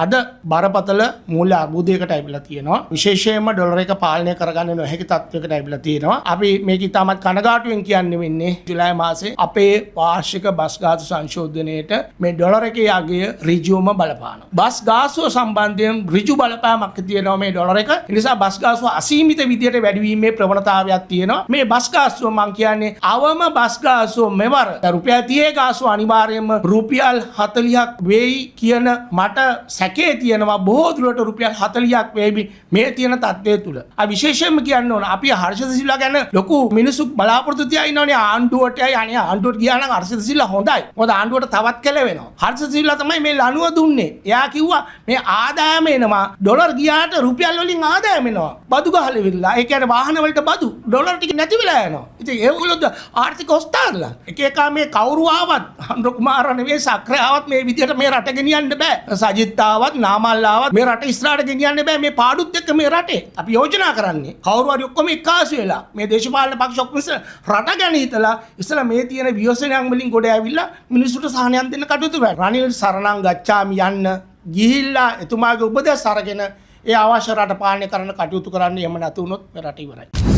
අද බරපතල මූල්‍ය අර්බුදයකට ඇවිල්ලා තියෙනවා. විශේෂයෙන්ම ඩොලර් එක පාලනය කරගන්න නොහැකි තත්ත්වයකට ඇවිල්ලා තියෙනවා. අපි මේක ඉතාමත් කනගාටුවෙන් කියන්නේ වෙන්නේ ජුලයි මාසේ අපේ වාර්ෂික බස් ගාස්තු සංශෝධනයේට මේ ඩොලර් එකේ අගය ඍජුවම බලපානවා. බස් ගාස්තුව සම්බන්ධයෙන් ඍජු බලපෑමක් තියෙනවා මේ ඩොලර් එක. ඒ නිසා බස් ගාස්තුව අසීමිත විදියට වැඩිවීමේ ප්‍රවණතාවයක් තියෙනවා. මේ බස් ගාස්තුව මම කියන්නේ අවම බස් ගාස්තුව මෙවර රුපියල් 30 ගාස්තුව අනිවාර්යයෙන්ම රුපියල් 40ක් වෙයි කියන මට සැකේ තියෙනවා. බොහෝ දුරට රුපියල් 40ක් වේවි මේ තියෙන තත්ත්වය තුල. විශේෂයෙන්ම කියන්න ඕන අපි හර්ෂද සිල්වා ගැන ලොකු මිනිස්සු බලාපොරොත්තු තියා ඉන්නවනේ ආණ්ඩුවටයි අනේ ආණ්ඩුවට ගියා නම් හර්ෂද සිල්වා හොඳයි. මොකද ආණ්ඩුවට තවත් කෙලවෙනවා. හර්ෂද සිල්වා තමයි මේ ලනුව දුන්නේ. එයා කිව්වා මේ ආදායම එනවා ඩොලර් ගියාට රුපියල් වලින් ආදායම එනවා. බදු ගහලා ඉවරලා. ඒ කියන්නේ වාහන වලට බදු ඩොලර් ටික නැති වෙලා යනවා. ඉතින් ඒගොල්ලෝ ආර්ථික ඔස්තාරලා. එක එක මේ කවුරු ආවත් අනුර කුමාර නෙවෙයි සක්‍රිය ආවත් මේ විදියට මේ රට ගෙනියන්න බෑ. සජිත් ආවත් නාමල් ආවත් මේ රට ඉස්සරහට ගෙනියන්න බෑ. මේ පාඩුත් එක්ක මේ රටේ අපි යෝජනා කරන්නේ කවුරු හරි ඔක්කොම එක්කාසු වෙලා මේ දේශපාලන පක්ෂ ඔක්කොම රට ගැන හිතලා ඉස්සලා මේ තියෙන ව්‍යසනයන් වලින් ගොඩ ඇවිල්ලා මිනිස්සුන්ට සහනයක් දෙන්න කටයුතු කරා. රනිල් සරණං ගච්ඡාමි යන්න ගිහිල්ලා එතුමාගේ උපදෙස් අරගෙන ඒ අවශ්‍ය රට පාලනය කරන්න කටයුතු කරන්න එහෙම නැතු වුණොත් මේ රට ඉවරයි.